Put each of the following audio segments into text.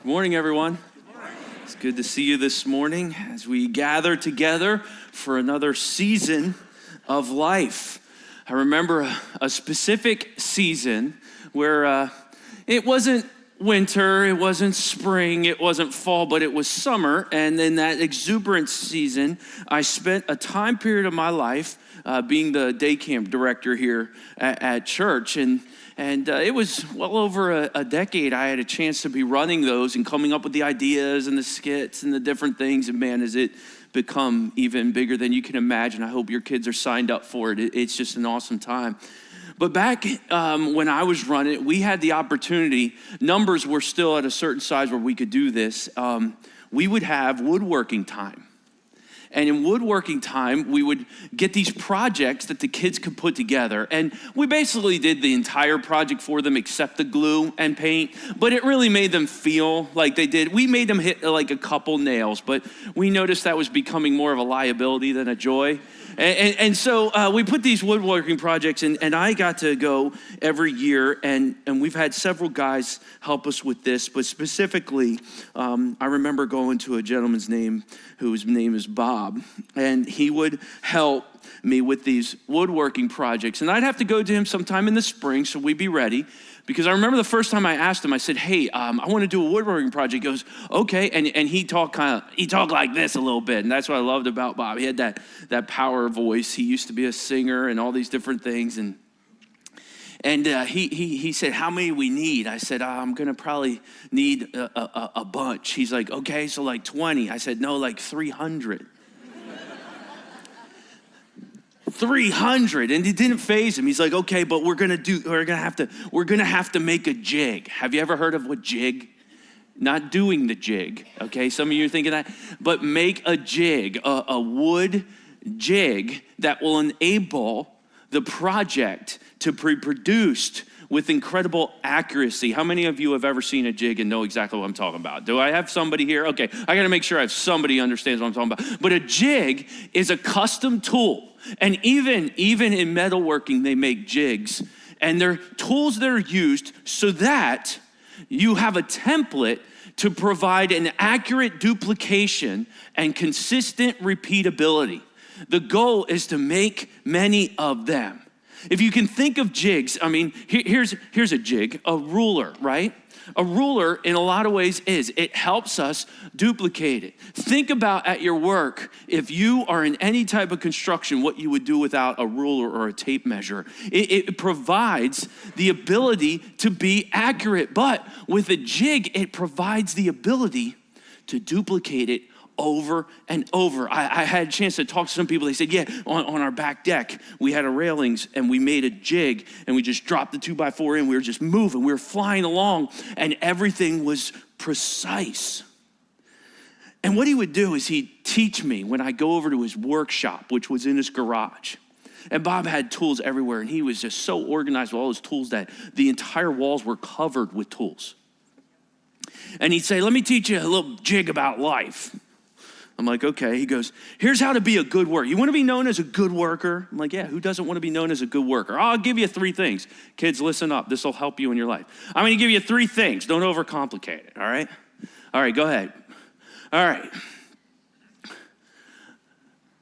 Good morning, everyone. It's good to see you this morning as we gather together for another season of life. I remember a specific season where it wasn't winter, it wasn't spring, it wasn't fall, but it was summer. And in that exuberant season, I spent a time period of my life being the day camp director here at church. And it was well over a decade I had a chance to be running those and coming up with the ideas and the skits and the different things. And man, has it become even bigger than you can imagine. I hope your kids are signed up for it. It's just an awesome time. But back when I was running, we had the opportunity, numbers were still at a certain size where we could do this. We would have woodworking time. And in woodworking time, we would get these projects that the kids could put together. And we basically did the entire project for them except the glue and paint. But it really made them feel like they did. We made them hit like a couple nails, but we noticed that was becoming more of a liability than a joy. And so we put these woodworking projects in, and I got to go every year, and we've had several guys help us with this, but specifically, I remember going to a gentleman's name whose name is Bob, and he would help me with these woodworking projects, and I'd have to go to him sometime in the spring, so we'd be ready. Because I remember the first time I asked him, I said, hey, I want to do a woodworking project. He goes, okay. And he talked like this a little bit. And that's what I loved about Bob. He had that power voice. He used to be a singer and all these different things. And he said, how many we need? I said, I'm going to probably need a bunch. He's like, okay, so like 20. I said, no, like 300. 300, and it didn't faze him. He's like, okay, but we're gonna have to make a jig. Have you ever heard of what jig? Not doing the jig, okay? Some of you are thinking that, but make a jig, a wood jig that will enable the project to be produced with incredible accuracy. How many of you have ever seen a jig and know exactly what I'm talking about? Do I have somebody here? Okay, I gotta make sure I have somebody who understands what I'm talking about. But a jig is a custom tool. And even in metalworking, they make jigs. And they're tools that are used so that you have a template to provide an accurate duplication and consistent repeatability. The goal is to make many of them. If you can think of jigs, I mean, here's a jig, a ruler, right? A ruler, in a lot of ways, it helps us duplicate it. Think about at your work, if you are in any type of construction, what you would do without a ruler or a tape measure. It provides the ability to be accurate, but with a jig, it provides the ability to duplicate it over and over. I had a chance to talk to some people. They said, yeah, on our back deck, we had a railings and we made a jig and we just dropped the 2x4 in. We were just moving. We were flying along and everything was precise. And what he would do is he'd teach me when I go over to his workshop, which was in his garage. And Bob had tools everywhere and he was just so organized with all his tools that the entire walls were covered with tools. And he'd say, let me teach you a little jig about life. I'm like, okay. He goes, here's how to be a good worker. You want to be known as a good worker? I'm like, yeah, who doesn't want to be known as a good worker? I'll give you 3 things. Kids, listen up. This will help you in your life. I'm going to give you 3 things. Don't overcomplicate it, all right? All right, go ahead. All right.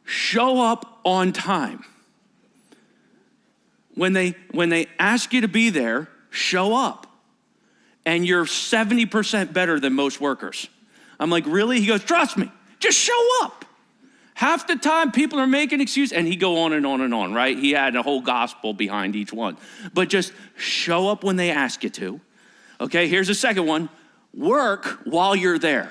Show up on time. When they ask you to be there, show up. And you're 70% better than most workers. I'm like, really? He goes, trust me. Just show up. Half the time people are making excuses, and he'd go on and on and on, right? He had a whole gospel behind each one. But just show up when they ask you to. Okay, here's the second one. Work while you're there.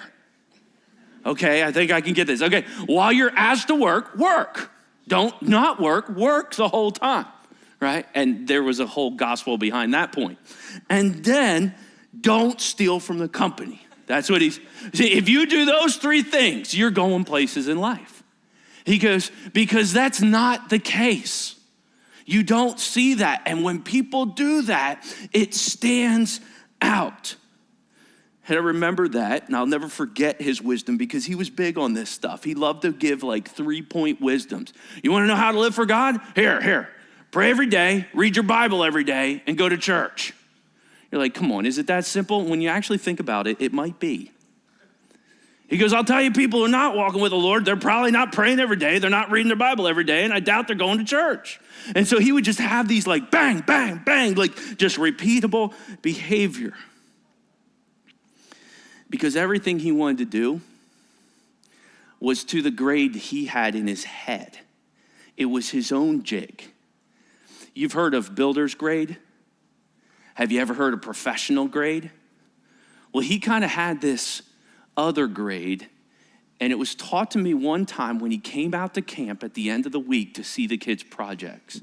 Okay, I think I can get this. Okay, while you're asked to work, work. Don't not work the whole time, right? And there was a whole gospel behind that point. And then don't steal from the company. That's what see, if you do those 3 things, you're going places in life. He goes, because that's not the case. You don't see that. And when people do that, it stands out. And I remember that, and I'll never forget his wisdom because he was big on this stuff. He loved to give like 3-point wisdoms. You want to know how to live for God? Here. Pray every day, read your Bible every day, and go to church. You're like, come on, is it that simple? When you actually think about it, it might be. He goes, I'll tell you, people who are not walking with the Lord, they're probably not praying every day. They're not reading their Bible every day, and I doubt they're going to church. And so he would just have these like bang, bang, bang, like just repeatable behavior. Because everything he wanted to do was to the grade he had in his head. It was his own jig. You've heard of builder's grade? Have you ever heard of professional grade? Well, he kind of had this other grade, and it was taught to me one time when he came out to camp at the end of the week to see the kids' projects.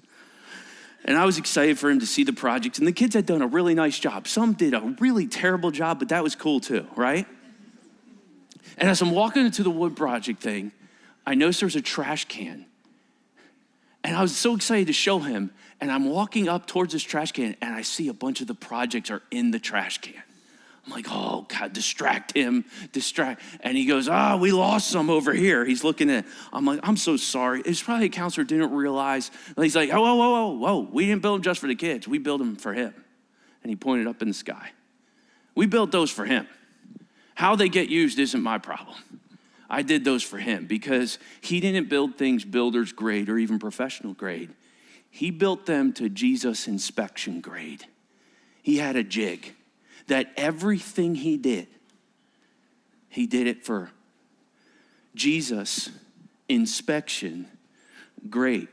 And I was excited for him to see the projects, and the kids had done a really nice job. Some did a really terrible job, but that was cool too, right? And as I'm walking into the wood project thing, I noticed there was a trash can. And I was so excited to show him, and I'm walking up towards this trash can, and I see a bunch of the projects are in the trash can. I'm like, oh, God, distract him. And he goes, we lost some over here. He's looking at, I'm like, I'm so sorry. It's probably a counselor didn't realize. And he's like, whoa. We didn't build them just for the kids. We built them for him. And he pointed up in the sky. We built those for him. How they get used isn't my problem. I did those for him because he didn't build things builder's grade or even professional grade. He built them to Jesus inspection grade. He had a jig that everything he did it for Jesus inspection grade.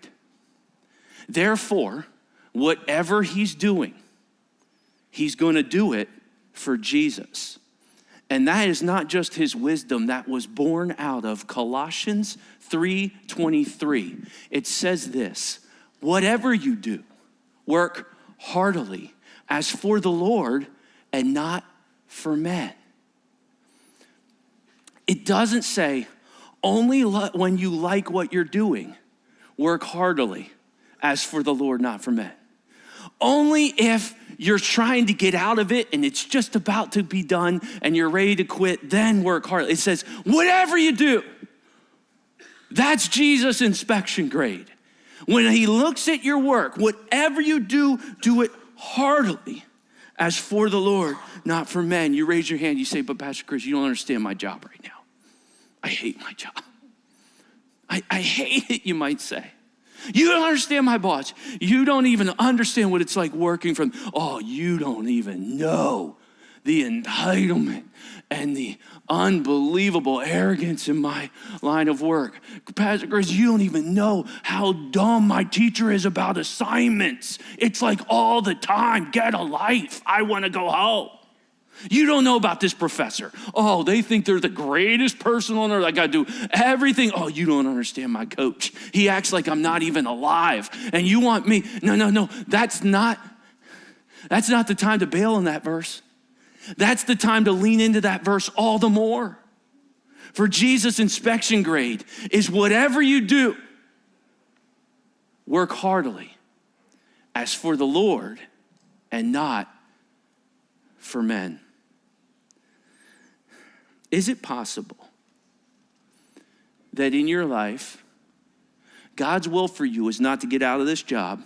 Therefore, whatever he's doing, he's going to do it for Jesus. And that is not just his wisdom that was born out of Colossians 3:23. It says this, whatever you do, work heartily as for the Lord and not for men. It doesn't say only when you like what you're doing, work heartily as for the Lord, not for men. Only if you're trying to get out of it and it's just about to be done and you're ready to quit, then work hard. It says, whatever you do, that's Jesus' inspection grade. When he looks at your work, whatever you do, do it heartily as for the Lord, not for men. You raise your hand, you say, but Pastor Chris, you don't understand my job right now. I hate my job. I hate it, you might say. You don't understand my boss. You don't even understand what it's like working for them. Oh, you don't even know the entitlement and the unbelievable arrogance in my line of work. Pastor Chris, you don't even know how dumb my teacher is about assignments. It's like all the time, get a life. I want to go home. You don't know about this professor. Oh, they think they're the greatest person on earth. I got to do everything. Oh, you don't understand my coach. He acts like I'm not even alive. And you want me. No. That's not the time to bail on that verse. That's the time to lean into that verse all the more. For Jesus' inspection grade is whatever you do, work heartily as for the Lord and not for men. Is it possible that in your life, God's will for you is not to get out of this job?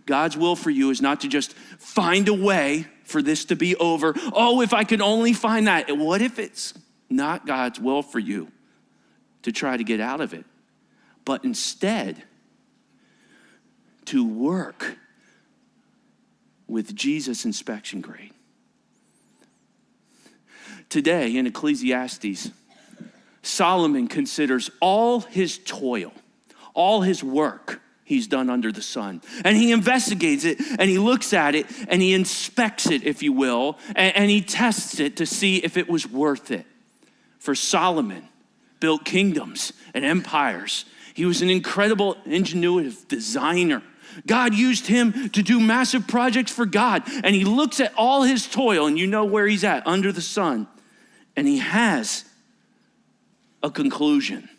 God's will for you is not to just find a way for this to be over. Oh, if I could only find that. What if it's not God's will for you to try to get out of it, but instead to work with Jesus' inspection grade? Today in Ecclesiastes, Solomon considers all his toil, all his work he's done under the sun. And he investigates it, and he looks at it, and he inspects it, if you will, and he tests it to see if it was worth it. For Solomon built kingdoms and empires. He was an incredible, ingenuitive designer. God used him to do massive projects for God. And he looks at all his toil, and you know where he's at, under the sun. And he has a conclusion.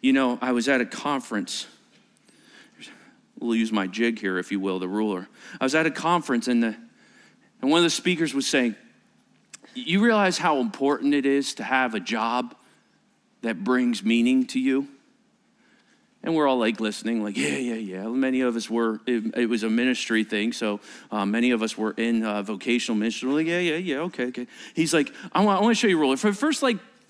You know, I was at a conference. We'll use my jig here, if you will, the ruler. I was at a conference, and one of the speakers was saying, you realize how important it is to have a job that brings meaning to you? And we're all like listening, like, yeah. Many of us were, it was a ministry thing, so many of us were in vocational ministry. We're like, yeah, okay. He's like, I want to show you a rule. For the first,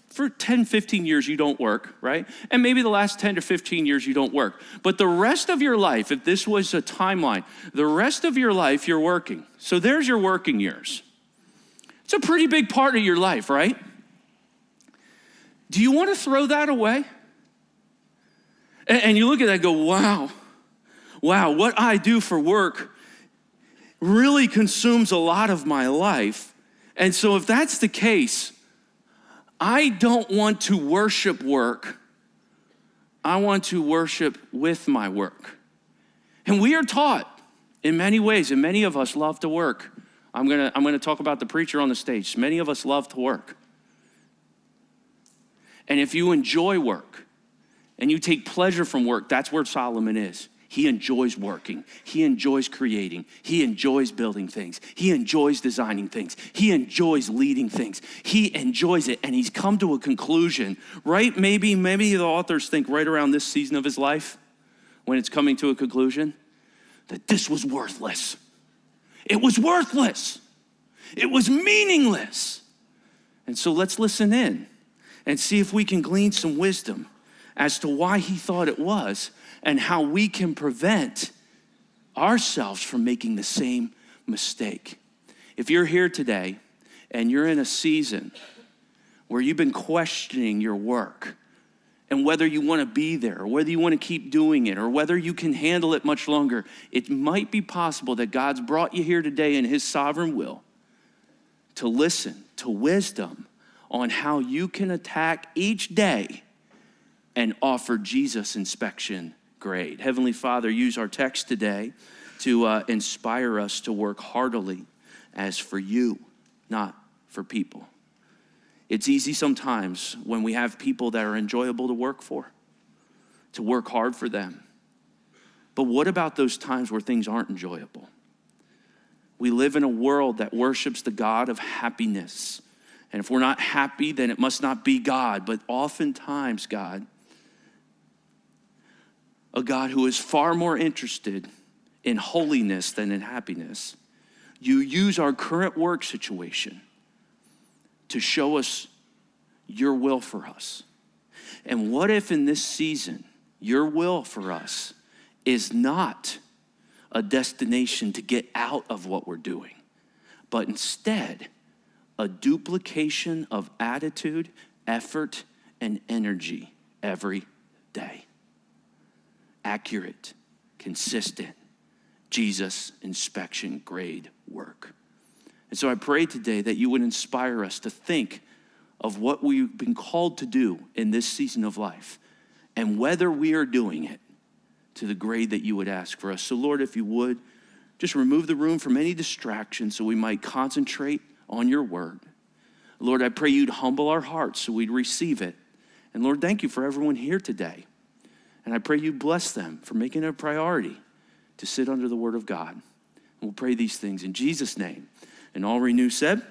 for 10, 15 years, you don't work, right? And maybe the last 10 to 15 years, you don't work. But the rest of your life, if this was a timeline, the rest of your life, you're working. So there's your working years. It's a pretty big part of your life, right? Do you want to throw that away? And you look at that and go, wow, what I do for work really consumes a lot of my life. And so if that's the case, I don't want to worship work. I want to worship with my work. And we are taught in many ways, and many of us love to work. I'm gonna talk about the preacher on the stage. Many of us love to work. And if you enjoy work, and you take pleasure from work, that's where Solomon is. He enjoys working. He enjoys creating. He enjoys building things. He enjoys designing things. He enjoys leading things. He enjoys it, and he's come to a conclusion, right? Maybe the authors think right around this season of his life, when it's coming to a conclusion, that this was worthless. It was worthless. It was meaningless. And so let's listen in and see if we can glean some wisdom as to why he thought it was and how we can prevent ourselves from making the same mistake. If you're here today and you're in a season where you've been questioning your work and whether you want to be there or whether you want to keep doing it or whether you can handle it much longer, it might be possible that God's brought you here today in his sovereign will to listen to wisdom on how you can attack each day and offer Jesus inspection grade. Heavenly Father, use our text today to inspire us to work heartily as for you, not for people. It's easy sometimes when we have people that are enjoyable to work for, to work hard for them. But what about those times where things aren't enjoyable? We live in a world that worships the God of happiness. And if we're not happy, then it must not be God. But oftentimes, God, a God who is far more interested in holiness than in happiness, you use our current work situation to show us your will for us. And what if in this season, your will for us is not a destination to get out of what we're doing, but instead a duplication of attitude, effort, and energy every day? Accurate, consistent, Jesus inspection grade work. And so I pray today that you would inspire us to think of what we've been called to do in this season of life and whether we are doing it to the grade that you would ask for us. So Lord, if you would, just remove the room from any distractions so we might concentrate on your word. Lord, I pray you'd humble our hearts so we'd receive it. And Lord, thank you for everyone here today. And I pray you bless them for making it a priority to sit under the word of God. And we'll pray these things in Jesus' name. And all Renew said,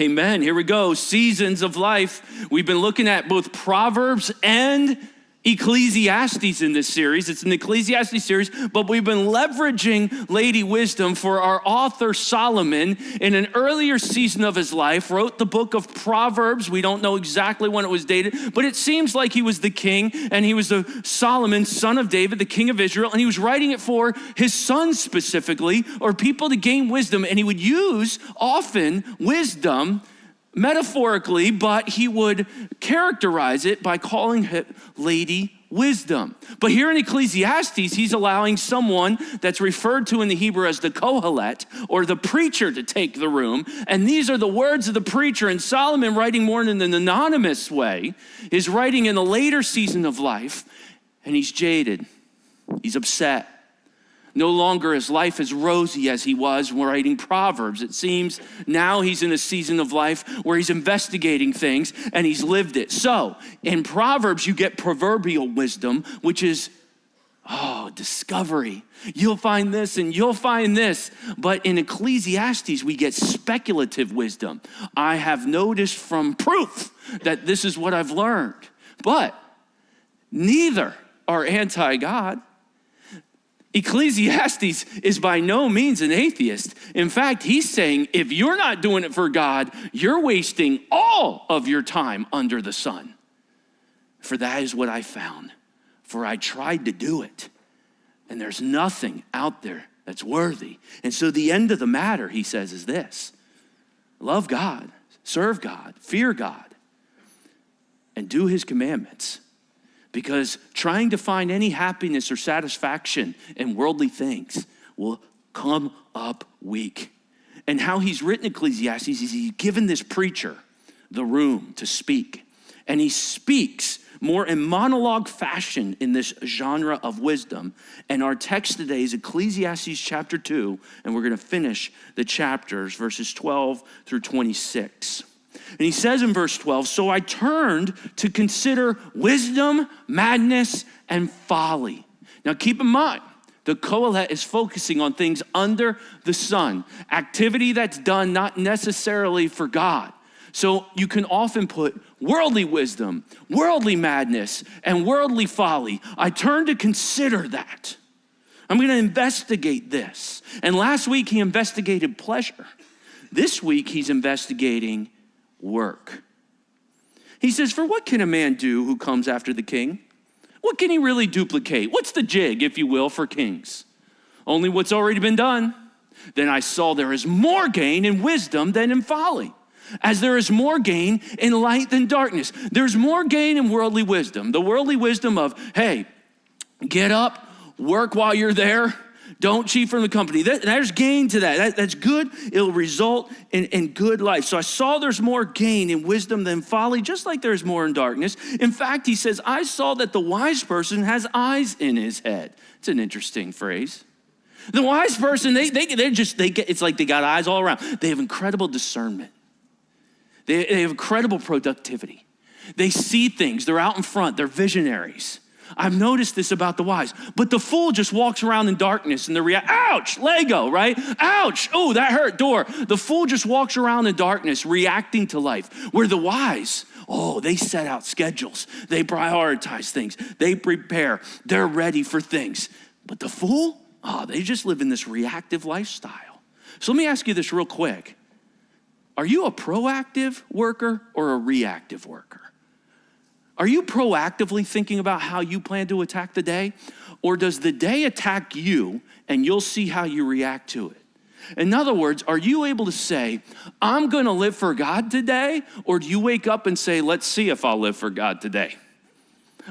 Amen. Here we go. Seasons of life. We've been looking at both Proverbs and Ecclesiastes in this series. It's an Ecclesiastes series, but we've been leveraging Lady Wisdom for our author Solomon in an earlier season of his life, wrote the book of Proverbs. We don't know exactly when it was dated, but it seems like he was the king and he was the Solomon, son of David, the king of Israel, and he was writing it for his sons specifically, or people to gain wisdom, and he would use often wisdom metaphorically, but he would characterize it by calling it Lady Wisdom. But here in Ecclesiastes, he's allowing someone that's referred to in the Hebrew as the Kohelet, or the preacher, to take the room. And these are the words of the preacher. And Solomon, writing more in an anonymous way, is writing in a later season of life, and he's jaded. He's upset. No longer his life as rosy as he was writing Proverbs. It seems now he's in a season of life where he's investigating things and he's lived it. So in Proverbs, you get proverbial wisdom, which is, discovery. You'll find this and you'll find this. But in Ecclesiastes, we get speculative wisdom. I have noticed from proof that this is what I've learned. But neither are anti-God. Ecclesiastes is by no means an atheist. In fact, he's saying if you're not doing it for God, you're wasting all of your time under the sun. For that is what I found. For I tried to do it, and there's nothing out there that's worthy. And so the end of the matter, he says, is this: love God, serve God, fear God, and do his commandments. Because trying to find any happiness or satisfaction in worldly things will come up weak. And how he's written Ecclesiastes is he's given this preacher the room to speak. And he speaks more in monologue fashion in this genre of wisdom. And our text today is Ecclesiastes chapter 2, and we're going to finish the chapters, verses 12 through 26. And he says in verse 12, so I turned to consider wisdom, madness, and folly. Now keep in mind, the Kohelet is focusing on things under the sun, activity that's done not necessarily for God. So you can often put worldly wisdom, worldly madness, and worldly folly. I turn to consider that. I'm going to investigate this. And last week he investigated pleasure. This week he's investigating work. He says, for what can a man do who comes after the king? What can he really duplicate? What's the jig, if you will, for kings? Only what's already been done. Then I saw there is more gain in wisdom than in folly, as there is more gain in light than darkness. There's more gain in worldly wisdom. The worldly wisdom of, hey, get up, work while you're there. Don't cheat from the company. There's gain to that. That's good. It'll result in good life. So I saw there's more gain in wisdom than folly, just like there's more in darkness. In fact, he says, I saw that the wise person has eyes in his head. It's an interesting phrase. The wise person, it's like they got eyes all around. They have incredible discernment. They have incredible productivity. They see things. They're out in front. They're visionaries. I've noticed this about the wise. But the fool just walks around in darkness and they're ouch, Lego, right? Ouch, oh, that hurt, door. The fool just walks around in darkness reacting to life. Where the wise, they set out schedules. They prioritize things. They prepare. They're ready for things. But the fool, they just live in this reactive lifestyle. So let me ask you this real quick. Are you a proactive worker or a reactive worker? Are you proactively thinking about how you plan to attack the day? Or does the day attack you and you'll see how you react to it? In other words, are you able to say, I'm going to live for God today? Or do you wake up and say, let's see if I'll live for God today?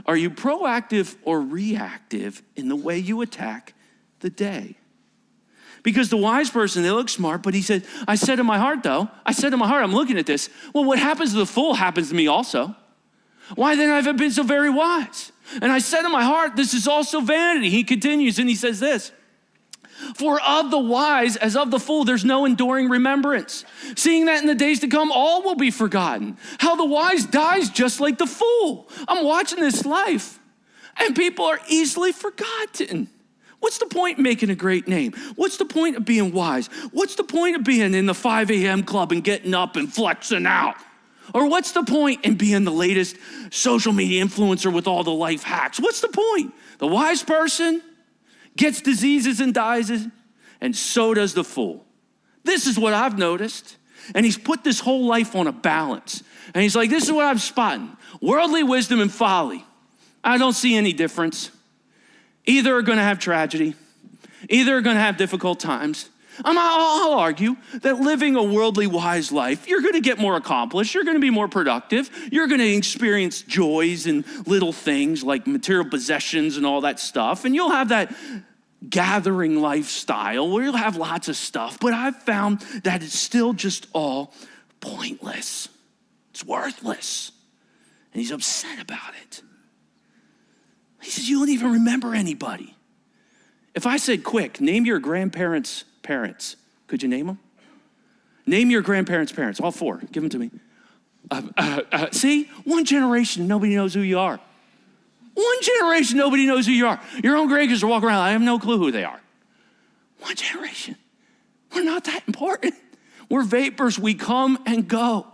Are you proactive or reactive in the way you attack the day? Because the wise person, they look smart, but he said, I said in my heart, I'm looking at this. Well, what happens to the fool happens to me also. Why then have I been so very wise? And I said in my heart, this is also vanity. He continues and he says this, for of the wise as of the fool, there's no enduring remembrance. Seeing that in the days to come, all will be forgotten. How the wise dies just like the fool. I'm watching this life and people are easily forgotten. What's the point in making a great name? What's the point of being wise? What's the point of being in the 5 a.m. club and getting up and flexing out? Or what's the point in being the latest social media influencer with all the life hacks? What's the point? The wise person gets diseases and dies, and so does the fool. This is what I've noticed. And he's put this whole life on a balance. And he's like, this is what I'm spotting. Worldly wisdom and folly. I don't see any difference. Either are going to have tragedy. Either are going to have difficult times. I'll argue that living a worldly wise life, you're going to get more accomplished. You're going to be more productive. You're going to experience joys and little things like material possessions and all that stuff. And you'll have that gathering lifestyle where you'll have lots of stuff. But I've found that it's still just all pointless. It's worthless. And he's upset about it. He says, you don't even remember anybody. If I said, quick, name your grandparents' parents, could you name them? Name your grandparents' parents, all 4. Give them to me. See, one generation, nobody knows who you are. One generation, nobody knows who you are. Your own grandkids are walking around, I have no clue who they are. One generation. We're not that important. We're vapors, we come and go.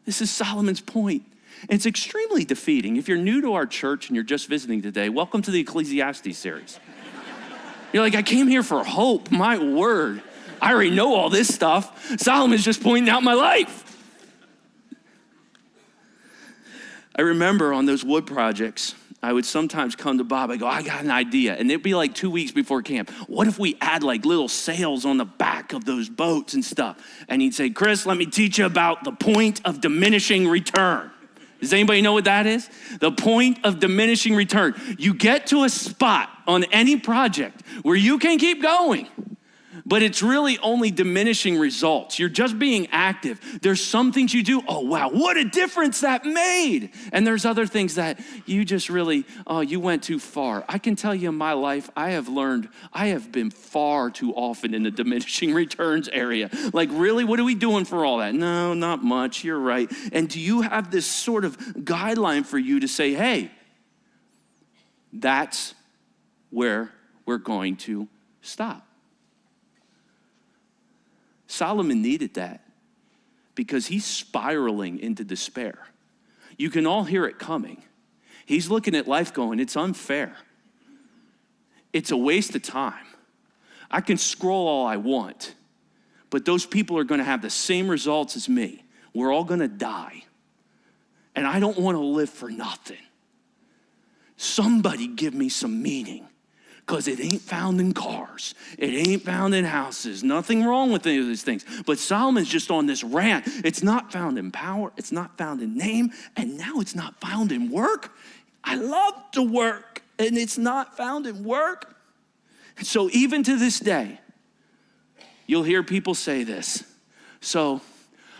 This is Solomon's point. It's extremely defeating. If you're new to our church and you're just visiting today, welcome to the Ecclesiastes series. You're like, I came here for hope, my word. I already know all this stuff. Solomon's just pointing out my life. I remember on those wood projects, I would sometimes come to Bob, I go, I got an idea. And it'd be like 2 weeks before camp. What if we add like little sails on the back of those boats and stuff? And he'd say, Chris, let me teach you about the point of diminishing return. Does anybody know what that is? The point of diminishing return. You get to a spot on any project where you can keep going, but it's really only diminishing results. You're just being active. There's some things you do, oh wow, what a difference that made. And there's other things that you just really, you went too far. I can tell you in my life, I have been far too often in the diminishing returns area. Like really, what are we doing for all that? No, not much, you're right. And do you have this sort of guideline for you to say, hey, that's where we're going to stop? Solomon needed that because he's spiraling into despair. You can all hear it coming. He's looking at life going, it's unfair. It's a waste of time. I can scroll all I want, but those people are going to have the same results as me. We're all going to die. And I don't want to live for nothing. Somebody give me some meaning. Because it ain't found in cars. It ain't found in houses. Nothing wrong with any of these things. But Solomon's just on this rant. It's not found in power. It's not found in name. And now it's not found in work. I love to work. And it's not found in work. And so even to this day, you'll hear people say this. So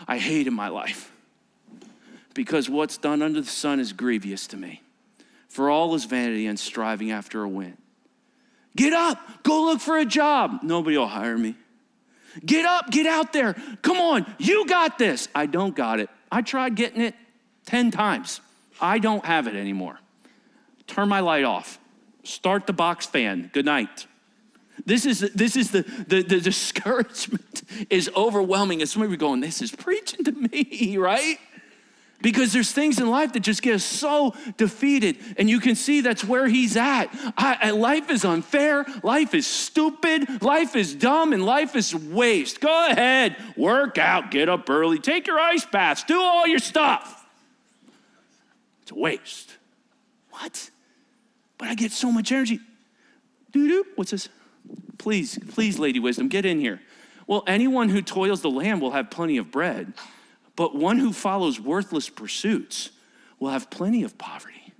I hated my life. Because what's done under the sun is grievous to me. For all is vanity and striving after a wind. Get up, go look for a job. Nobody will hire me. Get up, get out there. Come on, you got this. I don't got it. I tried getting it 10 times. I don't have it anymore. Turn my light off. Start the box fan. Good night. This is the discouragement is overwhelming. And some of you are going, this is preaching to me, right? Because there's things in life that just get us so defeated. And you can see that's where he's at. Life is unfair. Life is stupid. Life is dumb. And life is waste. Go ahead. Work out. Get up early. Take your ice baths. Do all your stuff. It's a waste. What? But I get so much energy. Doo-doo. What's this? Please, Lady Wisdom, get in here. Well, anyone who toils the land will have plenty of bread. But one who follows worthless pursuits will have plenty of poverty.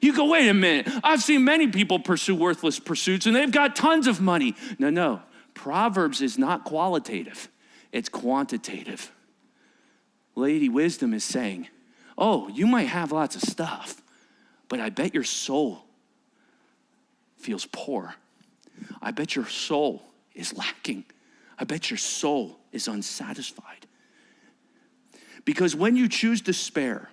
You go, wait a minute. I've seen many people pursue worthless pursuits and they've got tons of money. No. Proverbs is not qualitative. It's quantitative. Lady Wisdom is saying, oh, you might have lots of stuff, but I bet your soul feels poor. I bet your soul is lacking. I bet your soul is unsatisfied. Because when you choose despair,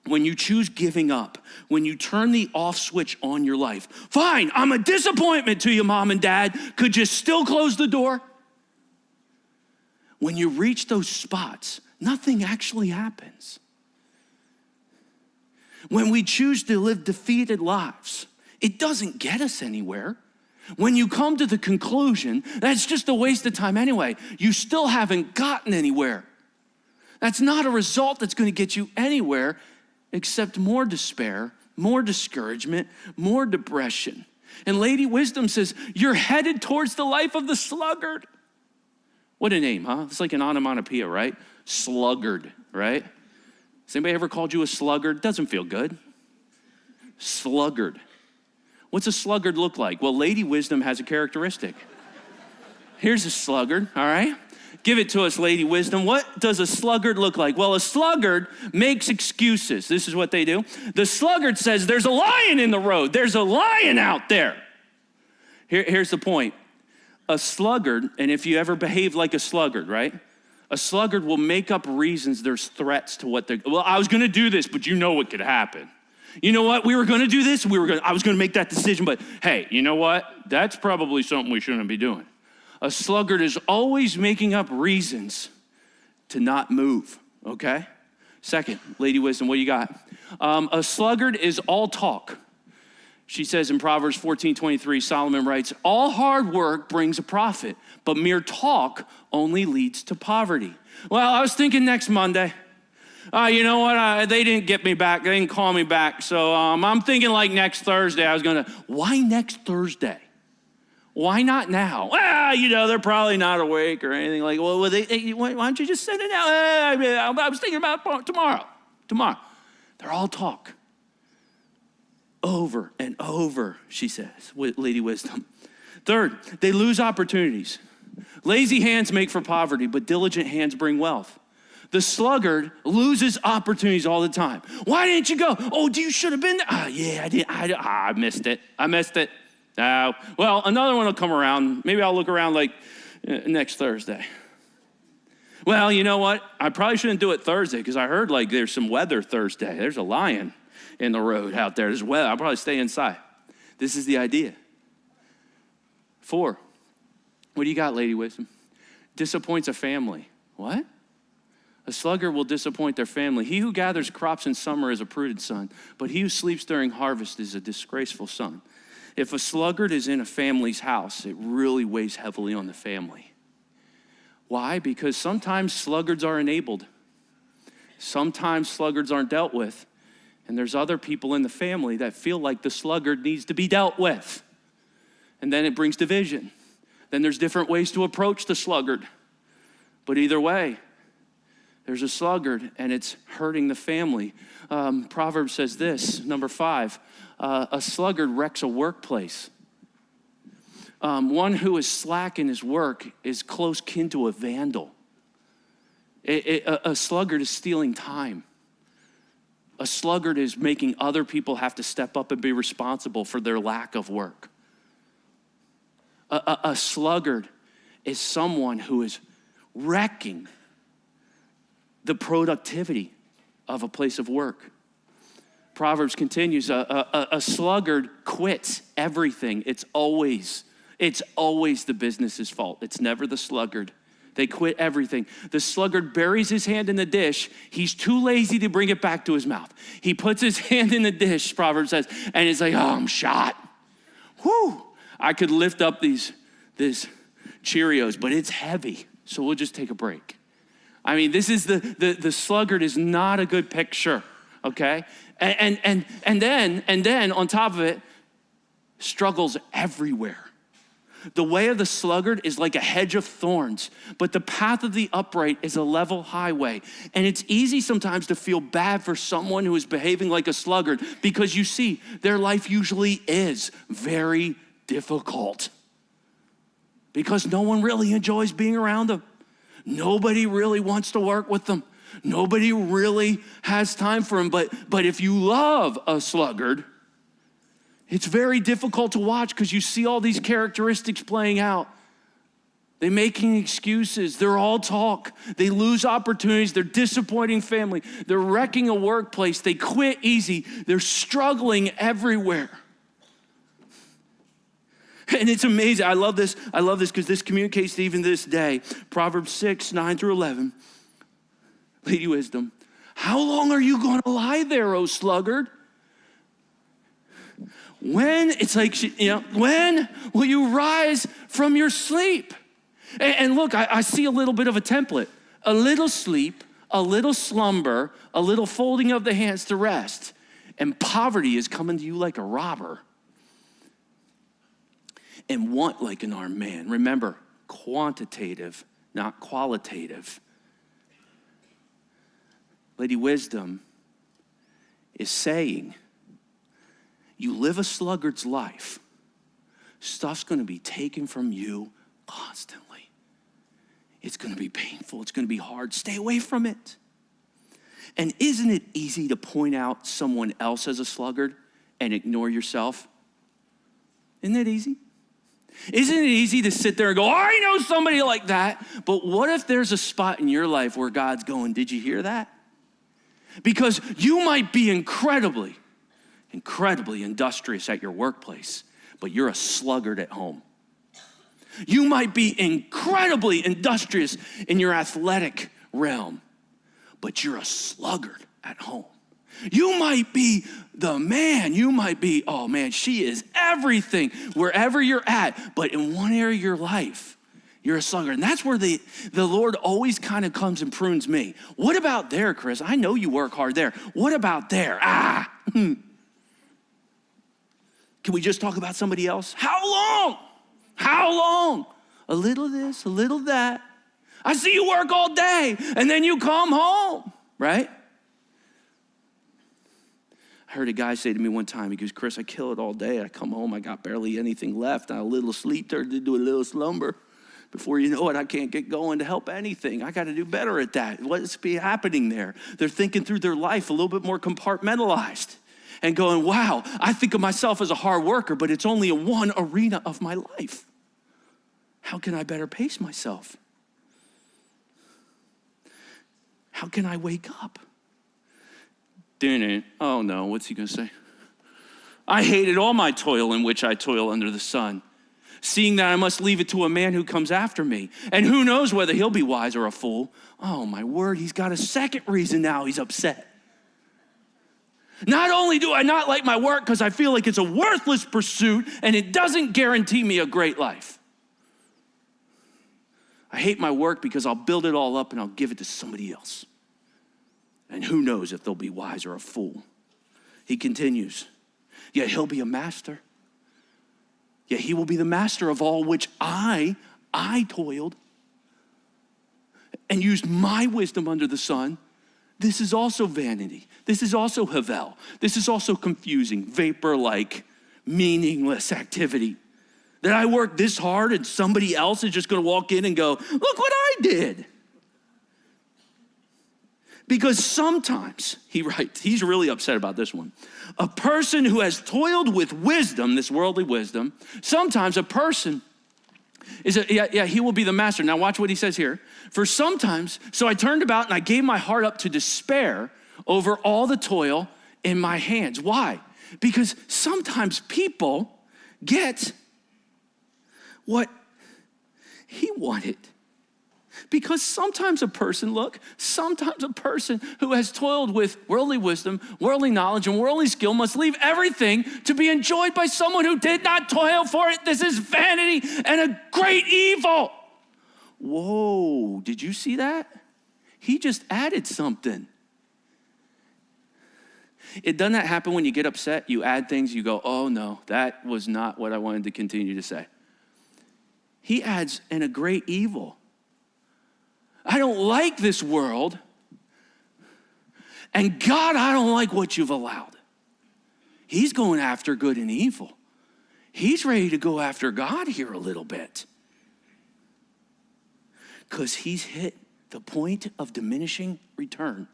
when you choose giving up, when you turn the off switch on your life, fine, I'm a disappointment to you, mom and dad. Could you still close the door? When you reach those spots, nothing actually happens. When we choose to live defeated lives, it doesn't get us anywhere. When you come to the conclusion that's just a waste of time anyway, you still haven't gotten anywhere. That's not a result that's going to get you anywhere except more despair, more discouragement, more depression. And Lady Wisdom says, you're headed towards the life of the sluggard. What a name, huh? It's like an onomatopoeia, right? Sluggard, right? Has anybody ever called you a sluggard? Doesn't feel good. Sluggard. What's a sluggard look like? Well, Lady Wisdom has a characteristic. Here's a sluggard, all right? Give it to us, Lady Wisdom. What does a sluggard look like? Well, a sluggard makes excuses. This is what they do. The sluggard says, there's a lion in the road. There's a lion out there. Here's the point. A sluggard, and if you ever behave like a sluggard, right? A sluggard will make up reasons. There's threats to what they're, well, I was going to do this, but you know what could happen. You know what? We were going to do this. I was going to make that decision, but hey, you know what? That's probably something we shouldn't be doing. A sluggard is always making up reasons to not move, okay? Second, Lady Wisdom, what do you got? A sluggard is all talk. She says in Proverbs 14:23, Solomon writes, all hard work brings a profit, but mere talk only leads to poverty. Well, I was thinking next Monday. You know what? They didn't get me back. They didn't call me back. So I'm thinking like next Thursday. Why next Thursday? Why not now? Well, they're probably not awake or anything. Like, well, why don't you just send it out? I was thinking about tomorrow. They're all talk. Over and over, she says, Lady Wisdom. Third, they lose opportunities. Lazy hands make for poverty, but diligent hands bring wealth. The sluggard loses opportunities all the time. Why didn't you go? Oh, you should have been there. Yeah, I didn't. I missed it. Well, another one will come around. Maybe I'll look around like next Thursday. Well, you know what? I probably shouldn't do it Thursday because I heard like there's some weather Thursday. There's a lion in the road out there. There's weather. I'll probably stay inside. This is the idea. 4, what do you got, Lady Wisdom? Disappoints a family. What? A sluggard will disappoint their family. He who gathers crops in summer is a prudent son, but he who sleeps during harvest is a disgraceful son. If a sluggard is in a family's house, it really weighs heavily on the family. Why? Because sometimes sluggards are enabled. Sometimes sluggards aren't dealt with. And there's other people in the family that feel like the sluggard needs to be dealt with. And then it brings division. Then there's different ways to approach the sluggard. But either way, there's a sluggard and it's hurting the family. Proverbs says this, number 5, a sluggard wrecks a workplace. One who is slack in his work is close kin to a vandal. A sluggard is stealing time. A sluggard is making other people have to step up and be responsible for their lack of work. A sluggard is someone who is wrecking the productivity of a place of work. Proverbs continues, a sluggard quits everything. It's always the business's fault. It's never the sluggard. They quit everything. The sluggard buries his hand in the dish. He's too lazy to bring it back to his mouth. He puts his hand in the dish, Proverbs says, and it's like, I'm shot. Whew. I could lift up these Cheerios, but it's heavy, so we'll just take a break. I mean, this is the sluggard is not a good picture, okay? And then on top of it, struggles everywhere. The way of the sluggard is like a hedge of thorns, but the path of the upright is a level highway. And it's easy sometimes to feel bad for someone who is behaving like a sluggard because you see, their life usually is very difficult because no one really enjoys being around them. Nobody really wants to work with them. Nobody really has time for them. But if you love a sluggard, it's very difficult to watch because you see all these characteristics playing out. They're making excuses. They're all talk. They lose opportunities. They're disappointing family. They're wrecking a workplace. They quit easy. They're struggling everywhere. And it's amazing. I love this because this communicates to even this day. Proverbs 6:9-11. Lady Wisdom, how long are you going to lie there, O sluggard? When will you rise from your sleep? And look, I see a little bit of a template. A little sleep, a little slumber, a little folding of the hands to rest. And poverty is coming to you like a robber. And want like an armed man. Remember, quantitative, not qualitative. Lady Wisdom is saying, you live a sluggard's life, stuff's going to be taken from you constantly. It's going to be painful. It's going to be hard. Stay away from it. And isn't it easy to point out someone else as a sluggard and ignore yourself? Isn't it easy? Isn't it easy to sit there and go, I know somebody like that. But what if there's a spot in your life where God's going, did you hear that? Because you might be incredibly industrious at your workplace, but you're a sluggard at home. You might be incredibly industrious in your athletic realm, but you're a sluggard at home. You might be the man. You might be, oh man, she is everything wherever you're at. But in one area of your life, you're a sluggard. And that's where the Lord always kind of comes and prunes me. What about there, Chris? I know you work hard there. What about there? Can we just talk about somebody else? How long? How long? A little this, a little that. I see you work all day and then you come home, right? I heard a guy say to me one time, he goes, Chris, I kill it all day. I come home, I got barely anything left. A little sleep turned into a little slumber. Before you know it, I can't get going to help anything. I got to do better at that. What's be happening there? They're thinking through their life a little bit more compartmentalized and going, wow, I think of myself as a hard worker, but it's only in one arena of my life. How can I better pace myself? How can I wake up? Oh no, what's he gonna say? I hated all my toil in which I toil under the sun, seeing that I must leave it to a man who comes after me. And who knows whether he'll be wise or a fool. Oh my word, he's got a second reason now he's upset. Not only do I not like my work because I feel like it's a worthless pursuit and it doesn't guarantee me a great life. I hate my work because I'll build it all up and I'll give it to somebody else. And who knows if they'll be wise or a fool. He continues, yet he'll be a master. Yet he will be the master of all which I toiled and used my wisdom under the sun. This is also vanity. This is also havel. This is also confusing, vapor-like, meaningless activity. That I work this hard and somebody else is just gonna walk in and go, look what I did. Because sometimes, he writes, he's really upset about this one. A person who has toiled with wisdom, this worldly wisdom, sometimes a person he will be the master. Now watch what he says here. For sometimes, so I turned about and I gave my heart up to despair over all the toil in my hands. Why? Because sometimes people get what he wanted. Because sometimes a person who has toiled with worldly wisdom, worldly knowledge, and worldly skill must leave everything to be enjoyed by someone who did not toil for it. This is vanity and a great evil. Whoa, did you see that? He just added something. Doesn't that happen when you get upset? You add things, you go, oh no, that was not what I wanted to continue to say. He adds, and a great evil. I don't like this world. And God, I don't like what you've allowed. He's going after good and evil. He's ready to go after God here a little bit. Because he's hit the point of diminishing return.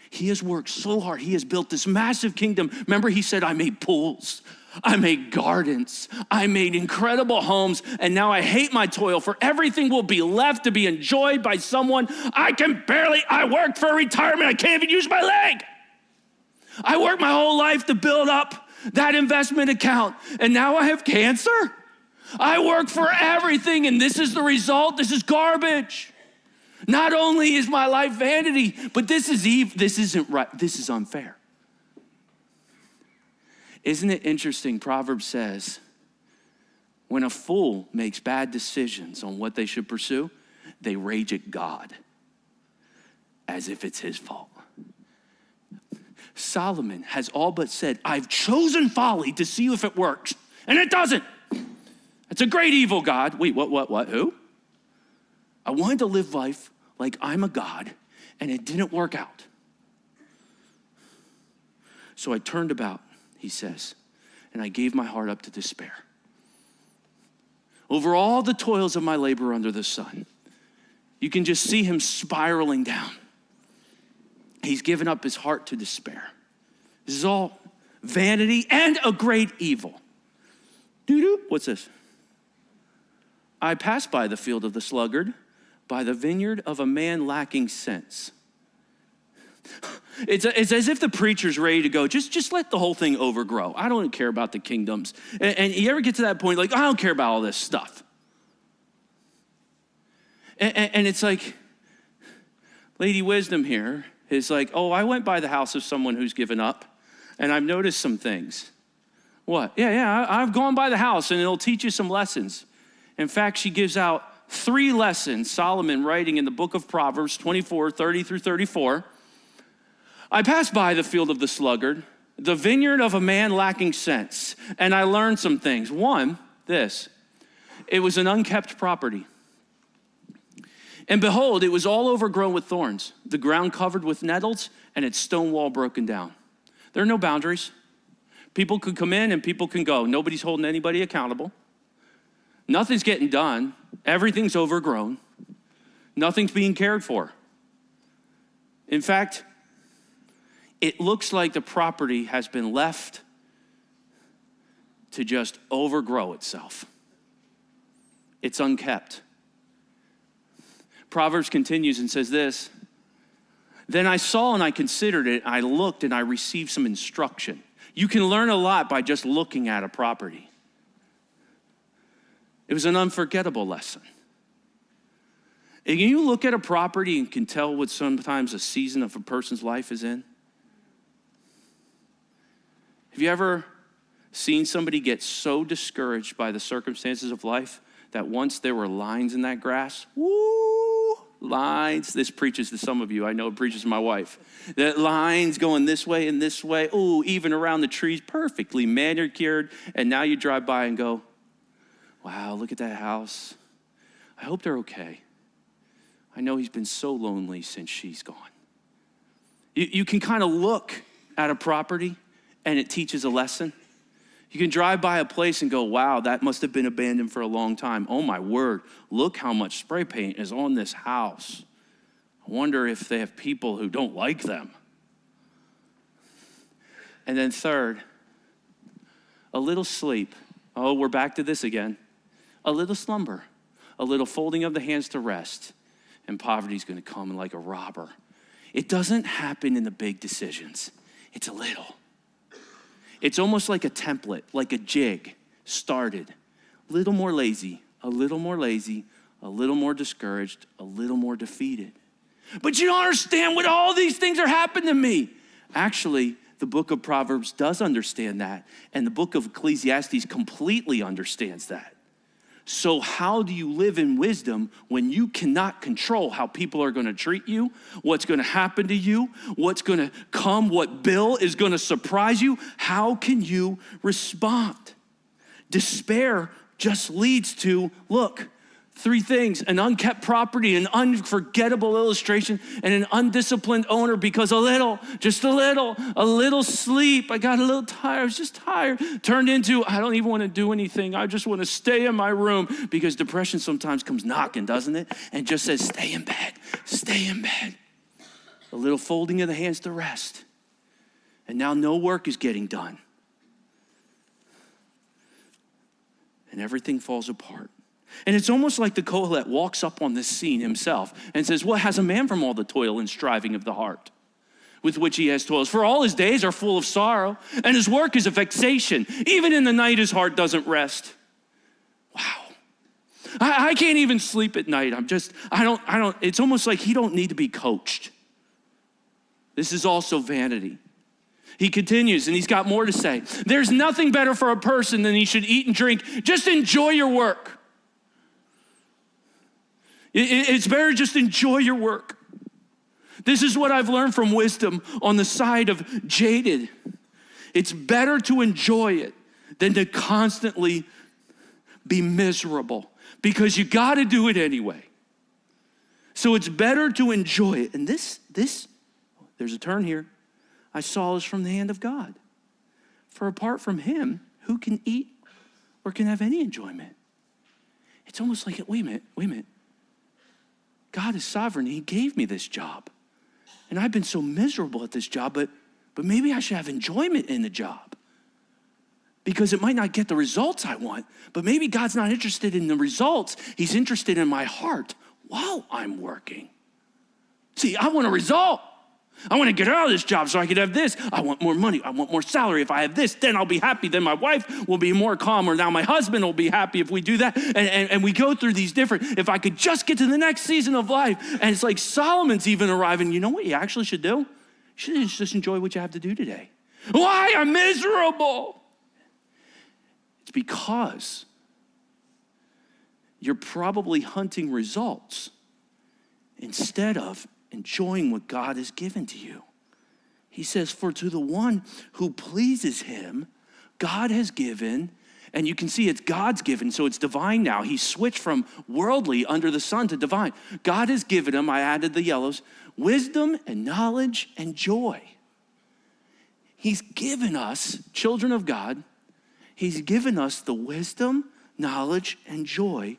He has worked so hard. He has built this massive kingdom. Remember, he said, I made pools. I made gardens. I made incredible homes. And now I hate my toil, for everything will be left to be enjoyed by someone. I worked for retirement. I can't even use my leg. I worked my whole life to build up that investment account. And now I have cancer. I work for everything. And this is the result. This is garbage. Not only is my life vanity, but this isn't right. This is unfair. Isn't it interesting? Proverbs says, when a fool makes bad decisions on what they should pursue, they rage at God as if it's his fault. Solomon has all but said, I've chosen folly to see if it works, and it doesn't. It's a great evil, God. Wait, what, who? I wanted to live life like I'm a God, and it didn't work out. So I turned about, he says, and I gave my heart up to despair. Over all the toils of my labor under the sun, you can just see him spiraling down. He's given up his heart to despair. This is all vanity and a great evil. Doo-doo, what's this? I passed by the field of the sluggard, by the vineyard of a man lacking sense. It's as if the preacher's ready to go, just let the whole thing overgrow. I don't care about the kingdoms. And you ever get to that point, like, I don't care about all this stuff. And it's like, Lady Wisdom here is like, oh, I went by the house of someone who's given up, and I've noticed some things. What? Yeah, I've gone by the house, and it'll teach you some lessons. In fact, she gives out 3 lessons, Solomon writing in the book of Proverbs 24, 30 through 34. I passed by the field of the sluggard, the vineyard of a man lacking sense, and I learned some things. One, this, it was an unkept property. And behold, it was all overgrown with thorns, the ground covered with nettles, and its stone wall broken down. There are no boundaries. People can come in and people can go. Nobody's holding anybody accountable. Nothing's getting done. Everything's overgrown. Nothing's being cared for. In fact, it looks like the property has been left to just overgrow itself. It's unkept. Proverbs continues and says this, then I saw and I considered it, I looked and I received some instruction. You can learn a lot by just looking at a property. It was an unforgettable lesson. And you look at a property and can tell what sometimes a season of a person's life is in. Have you ever seen somebody get so discouraged by the circumstances of life that once there were lines in that grass, lines, this preaches to some of you, I know it preaches to my wife, that lines going this way and this way, even around the trees, perfectly manicured, and now you drive by and go, wow, look at that house. I hope they're okay. I know he's been so lonely since she's gone. You can kind of look at a property and it teaches a lesson. You can drive by a place and go, wow, that must have been abandoned for a long time. Oh my word, look how much spray paint is on this house. I wonder if they have people who don't like them. And then third, a little sleep. Oh, we're back to this again. A little slumber, a little folding of the hands to rest, and poverty's gonna come like a robber. It doesn't happen in the big decisions. It's a little. It's almost like a template, like a jig, started. A little more lazy, a little more lazy, a little more discouraged, a little more defeated. But you don't understand what all these things are happening to me. Actually, the book of Proverbs does understand that, and the book of Ecclesiastes completely understands that. So how do you live in wisdom when you cannot control how people are going to treat you, what's going to happen to you, what's going to come, what bill is going to surprise you? How can you respond? Despair just leads to, look, 3 things: an unkept property, an unforgettable illustration, and an undisciplined owner because just a little sleep. I got a little tired, I was just tired. Turned into, I don't even want to do anything. I just want to stay in my room, because depression sometimes comes knocking, doesn't it? And just says, stay in bed, stay in bed. A little folding of the hands to rest. And now no work is getting done. And everything falls apart. And it's almost like the Kohelet walks up on this scene himself and says, what has a man from all the toil and striving of the heart with which he has toils? For all his days are full of sorrow, and his work is a vexation. Even in the night his heart doesn't rest. Wow. I can't even sleep at night. It's almost like he don't need to be coached. This is also vanity. He continues, and he's got more to say. There's nothing better for a person than he should eat and drink. Just enjoy your work. It's better just enjoy your work. This is what I've learned from wisdom on the side of jaded. It's better to enjoy it than to constantly be miserable, because you got to do it anyway. So it's better to enjoy it. And this, there's a turn here. I saw this from the hand of God. For apart from him, who can eat or can have any enjoyment? It's almost like, wait a minute. God is sovereign. He gave me this job. And I've been so miserable at this job, but maybe I should have enjoyment in the job. Because it might not get the results I want, but maybe God's not interested in the results. He's interested in my heart while I'm working. See, I want a result. I want to get out of this job so I could have this. I want more money. I want more salary. If I have this, then I'll be happy. Then my wife will be more calm, or now my husband will be happy if we do that. And we go through these different, if I could just get to the next season of life. And it's like Solomon's even arriving. You know what you actually should do? You should just enjoy what you have to do today. Why? I'm miserable. It's because you're probably hunting results instead of enjoying what God has given to you. He says, for to the one who pleases him, God has given, and you can see it's God's given, so it's divine now. He switched from worldly under the sun to divine. God has given him, I added the yellows, wisdom and knowledge and joy. He's given us, children of God, he's given us the wisdom, knowledge, and joy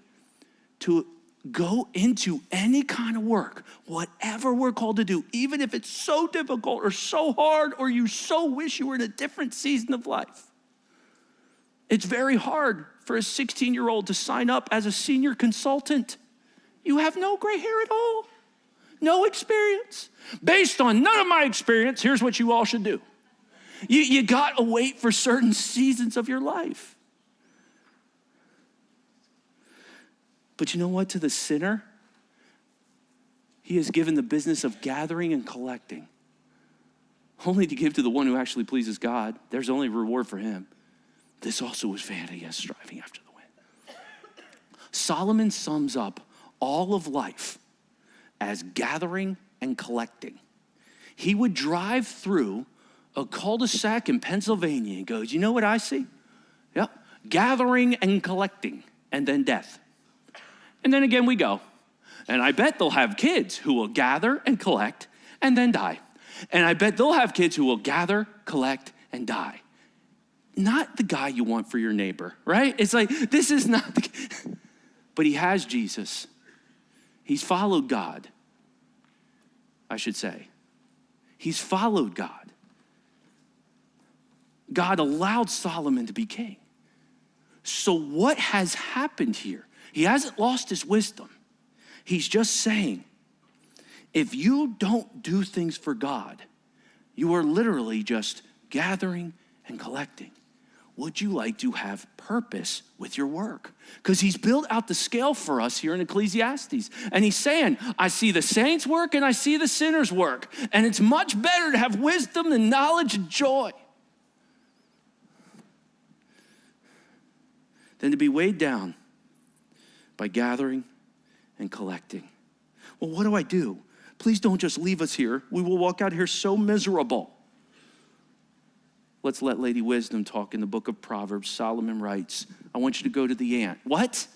to go into any kind of work, whatever we're called to do, even if it's so difficult or so hard or you so wish you were in a different season of life. It's very hard for a 16-year-old to sign up as a senior consultant. You have no gray hair at all, no experience. Based on none of my experience, here's what you all should do. You got to wait for certain seasons of your life. But you know what? To the sinner, he has given the business of gathering and collecting, only to give to the one who actually pleases God. There's only reward for him. This also is vanity as striving after the wind. Solomon sums up all of life as gathering and collecting. He would drive through a cul-de-sac in Pennsylvania and goes, you know what I see? Yep, gathering and collecting, and then death. And then again we go. And I bet they'll have kids who will gather and collect and then die. And I bet they'll have kids who will gather, collect, and die. Not the guy you want for your neighbor, right? It's like, this is not the, but he has Jesus. He's followed God, I should say. He's followed God. God allowed Solomon to be king. So what has happened here? He hasn't lost his wisdom. He's just saying, if you don't do things for God, you are literally just gathering and collecting. Would you like to have purpose with your work? Because he's built out the scale for us here in Ecclesiastes. And he's saying, I see the saints work and I see the sinners work. And it's much better to have wisdom than knowledge and joy than to be weighed down by gathering and collecting. Well, what do I do? Please don't just leave us here. We will walk out here so miserable. Let's let Lady Wisdom talk in the book of Proverbs. Solomon writes, I want you to go to the ant. What?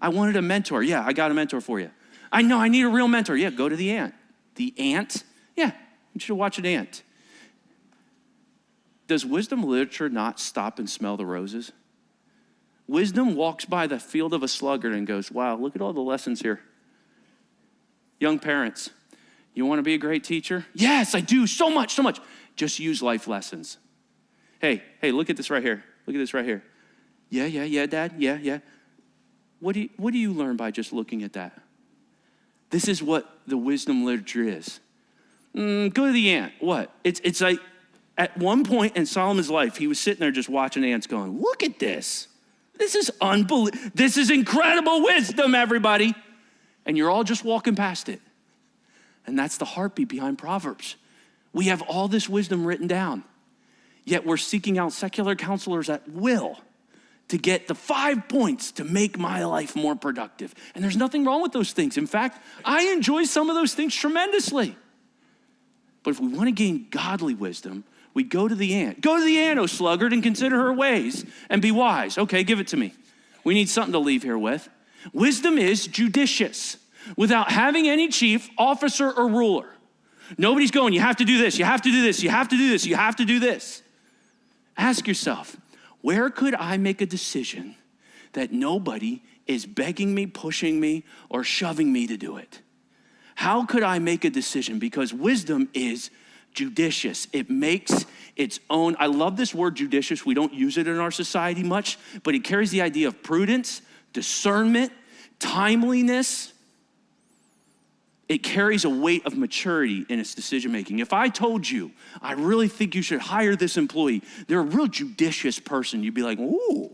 I wanted a mentor. Yeah, I got a mentor for you. I know, I need a real mentor. Yeah, go to the ant. The ant? Yeah, you should watch an ant. Does wisdom literature not stop and smell the roses? Wisdom walks by the field of a sluggard and goes, wow, look at all the lessons here. Young parents, you want to be a great teacher? Yes, I do, so much. Just use life lessons. Hey, look at this right here. Look at this right here. Yeah, Dad, yeah. What do you learn by just looking at that? This is what the wisdom literature is. Go to the ant. What? It's like at one point in Solomon's life, he was sitting there just watching ants going, look at this. This is unbelievable. This is incredible wisdom, everybody. And you're all just walking past it. And that's the heartbeat behind Proverbs. We have all this wisdom written down, yet we're seeking out secular counselors at will to get the 5 points to make my life more productive. And there's nothing wrong with those things. In fact, I enjoy some of those things tremendously. But if we want to gain godly wisdom, we go to the ant. Go to the ant, O sluggard, and consider her ways and be wise. Okay, give it to me. We need something to leave here with. Wisdom is judicious, without having any chief, officer, or ruler. Nobody's going, you have to do this, you have to do this, you have to do this, you have to do this. Ask yourself, where could I make a decision that nobody is begging me, pushing me, or shoving me to do it? How could I make a decision? Because wisdom is judicious. It makes its own. I love this word judicious. We don't use it in our society much, but it carries the idea of prudence, discernment, timeliness. it carries a weight of maturity in its decision making. If I told you, I really think you should hire this employee, they're a real judicious person, you'd be like, ooh.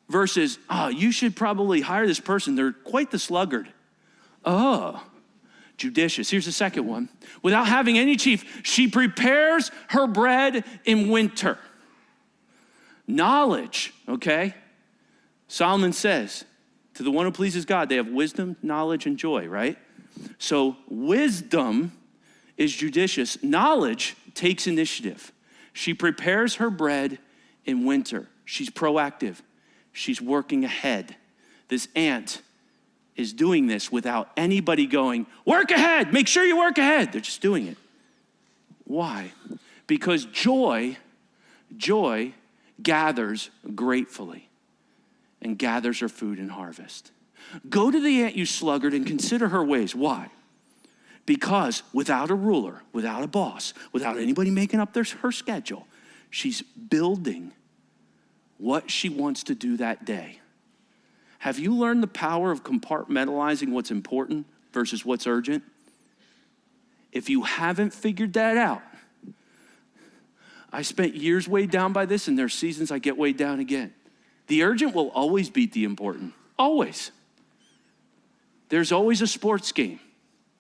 Versus, you should probably hire this person, they're quite the sluggard. Oh, judicious. Here's the second one. Without having any chief, she prepares her bread in winter. Knowledge, okay? Solomon says, to the one who pleases God, they have wisdom, knowledge, and joy, right? So wisdom is judicious. Knowledge takes initiative. She prepares her bread in winter. She's proactive. She's working ahead. This ant is doing this without anybody going, work ahead, make sure you work ahead. They're just doing it. Why? Because joy gathers gratefully and gathers her food and harvest. Go to the ant, you sluggard, and consider her ways. Why? Because without a ruler, without a boss, without anybody making up her schedule, she's building what she wants to do that day. Have you learned the power of compartmentalizing what's important versus what's urgent? If you haven't figured that out, I spent years weighed down by this, and there are seasons I get weighed down again. The urgent will always beat the important, always. There's always a sports game.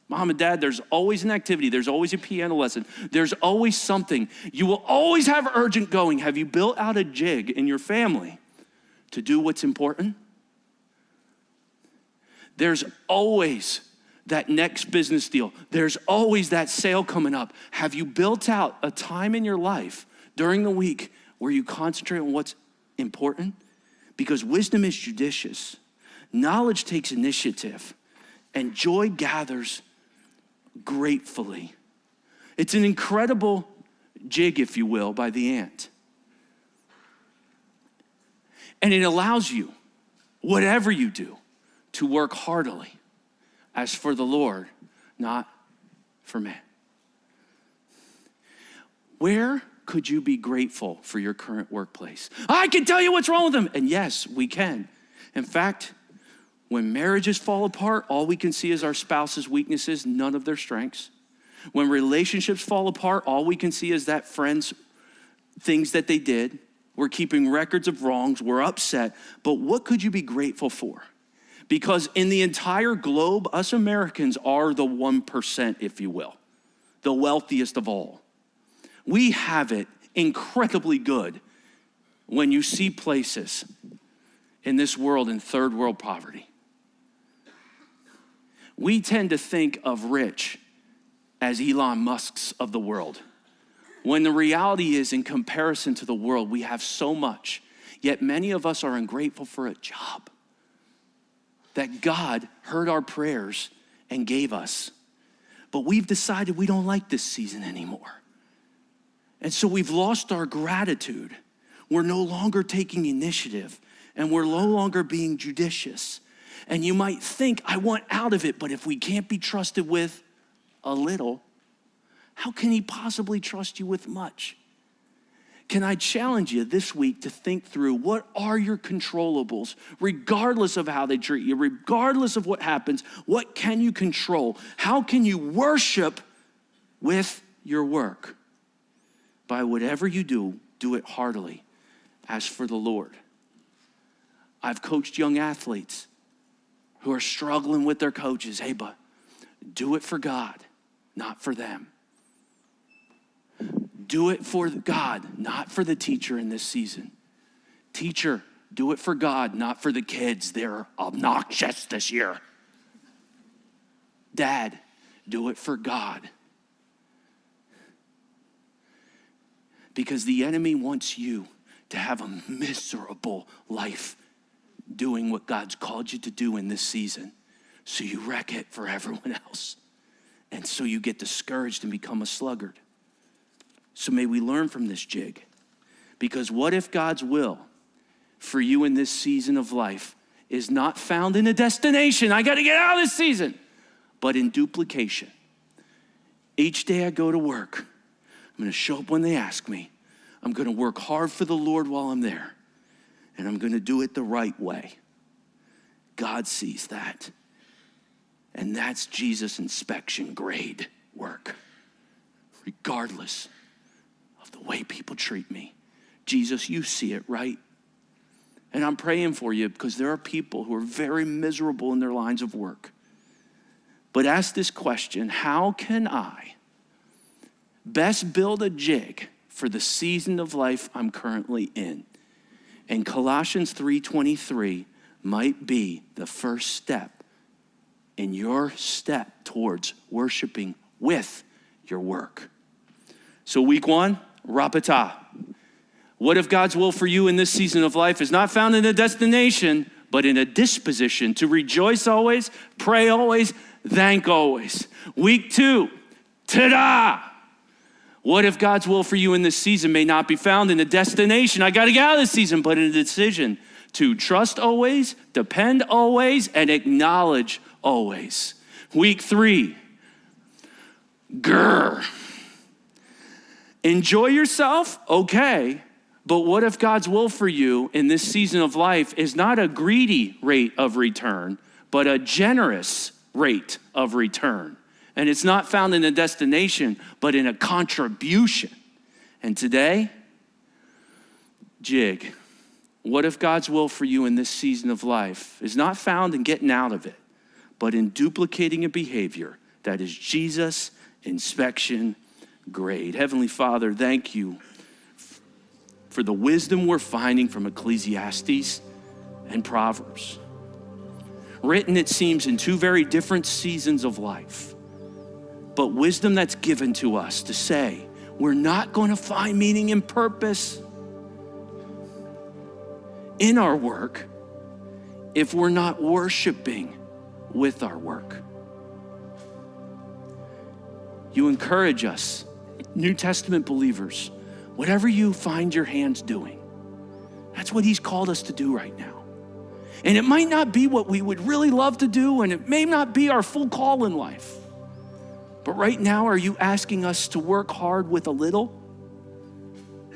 Mom and dad, there's always an activity. There's always a piano lesson. There's always something. You will always have urgent going. Have you built out a jig in your family to do what's important? There's always that next business deal. There's always that sale coming up. Have you built out a time in your life during the week where you concentrate on what's important? Because wisdom is judicious. Knowledge takes initiative, and joy gathers gratefully. It's an incredible jig, if you will, by the ant. And it allows you, whatever you do, to work heartily as for the Lord, not for man. Where could you be grateful for your current workplace? I can tell you what's wrong with them. And yes, we can. In fact, when marriages fall apart, all we can see is our spouse's weaknesses, none of their strengths. When relationships fall apart, all we can see is that friend's things that they did. We're keeping records of wrongs. We're upset. But what could you be grateful for? Because in the entire globe, us Americans are the 1%, if you will, the wealthiest of all. We have it incredibly good when you see places in this world in third world poverty. We tend to think of rich as Elon Musk's of the world, when the reality is, in comparison to the world, we have so much, yet many of us are ungrateful for a job that God heard our prayers and gave us. But we've decided we don't like this season anymore. And so we've lost our gratitude. We're no longer taking initiative, and we're no longer being judicious. And you might think, I want out of it, but if we can't be trusted with a little, how can he possibly trust you with much? Can I challenge you this week to think through, what are your controllables, regardless of how they treat you, regardless of what happens? What can you control? How can you worship with your work? By whatever you do, do it heartily, as for the Lord. I've coached young athletes who are struggling with their coaches. Hey, but do it for God, not for them. Do it for God, not for the teacher in this season. Teacher, do it for God, not for the kids. They're obnoxious this year. Dad, do it for God. Because the enemy wants you to have a miserable life doing what God's called you to do in this season. So you wreck it for everyone else. And so you get discouraged and become a sluggard. So may we learn from this jig. Because what if God's will for you in this season of life is not found in a destination, I got to get out of this season, but in duplication? Each day I go to work, I'm going to show up when they ask me. I'm going to work hard for the Lord while I'm there. And I'm going to do it the right way. God sees that. And that's Jesus' inspection grade work. Regardless of the way people treat me. Jesus, you see it, right? And I'm praying for you because there are people who are very miserable in their lines of work. But ask this question, how can I best build a jig for the season of life I'm currently in? And Colossians 3:23 might be the first step in your step towards worshiping with your work. So week 1, rapata. What if God's will for you in this season of life is not found in a destination, but in a disposition to rejoice always, pray always, thank always. Week 2, ta-da! What if God's will for you in this season may not be found in a destination? I got to get out of this season, but in a decision to trust always, depend always, and acknowledge always. Week 3, grr. Enjoy yourself, okay, but what if God's will for you in this season of life is not a greedy rate of return, but a generous rate of return? And it's not found in a destination, but in a contribution. And today, jig. What if God's will for you in this season of life is not found in getting out of it, but in duplicating a behavior that is Jesus' inspection grade? Heavenly Father, thank you for the wisdom we're finding from Ecclesiastes and Proverbs. Written, it seems, in 2 very different seasons of life, but wisdom that's given to us to say, we're not going to find meaning and purpose in our work if we're not worshiping with our work. You encourage us, New Testament believers, whatever you find your hands doing, that's what he's called us to do right now. And it might not be what we would really love to do, and it may not be our full call in life. But right now, are you asking us to work hard with a little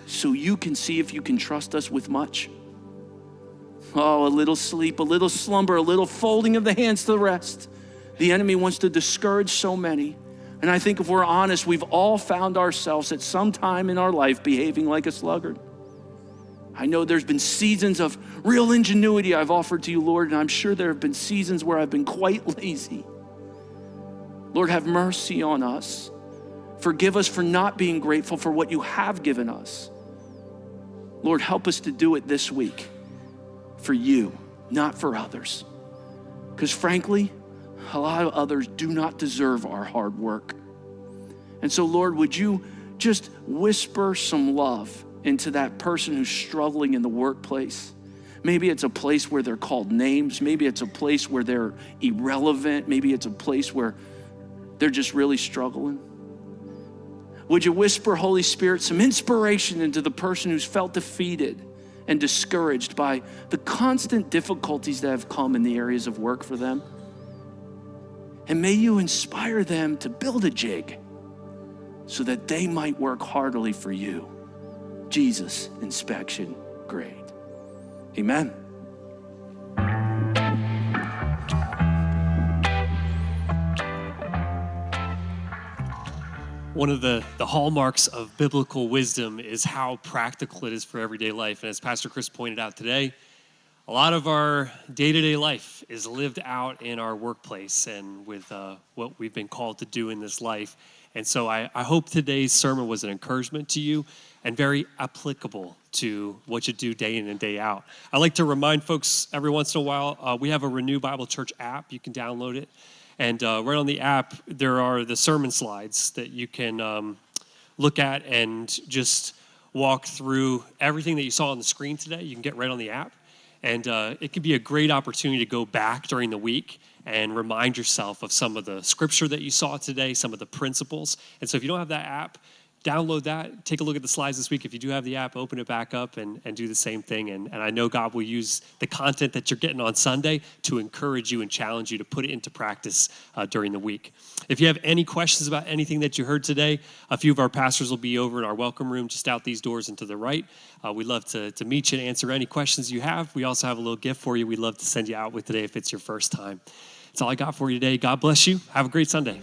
so you can see if you can trust us with much? Oh, a little sleep, a little slumber, a little folding of the hands to the rest. The enemy wants to discourage so many. And I think if we're honest, we've all found ourselves at some time in our life behaving like a sluggard. I know there's been seasons of real ingenuity I've offered to you, Lord, and I'm sure there have been seasons where I've been quite lazy. Lord, have mercy on us. Forgive us for not being grateful for what you have given us. Lord, help us to do it this week for you, not for others. Because frankly, a lot of others do not deserve our hard work. And so, Lord, would you just whisper some love into that person who's struggling in the workplace? Maybe it's a place where they're called names. Maybe it's a place where they're irrelevant. Maybe it's a place where they're just really struggling. Would you whisper, Holy Spirit, some inspiration into the person who's felt defeated and discouraged by the constant difficulties that have come in the areas of work for them? And may you inspire them to build a jig so that they might work heartily for you. Jesus' inspection grade. Amen. One of the hallmarks of biblical wisdom is how practical it is for everyday life. And as Pastor Chris pointed out today, a lot of our day-to-day life is lived out in our workplace and with what we've been called to do in this life. And so I hope today's sermon was an encouragement to you and very applicable to what you do day in and day out. I like to remind folks every once in a while, we have a Renew Bible Church app. You can download it. And right on the app, there are the sermon slides that you can look at and just walk through everything that you saw on the screen today. You can get right on the app. And it could be a great opportunity to go back during the week and remind yourself of some of the scripture that you saw today, some of the principles. And so if you don't have that app, download that, take a look at the slides this week. If you do have the app, open it back up and do the same thing. And I know God will use the content that you're getting on Sunday to encourage you and challenge you to put it into practice during the week. If you have any questions about anything that you heard today, a few of our pastors will be over in our welcome room just out these doors and to the right. We'd love to meet you and answer any questions you have. We also have a little gift for you we'd love to send you out with today if it's your first time. That's all I got for you today. God bless you. Have a great Sunday.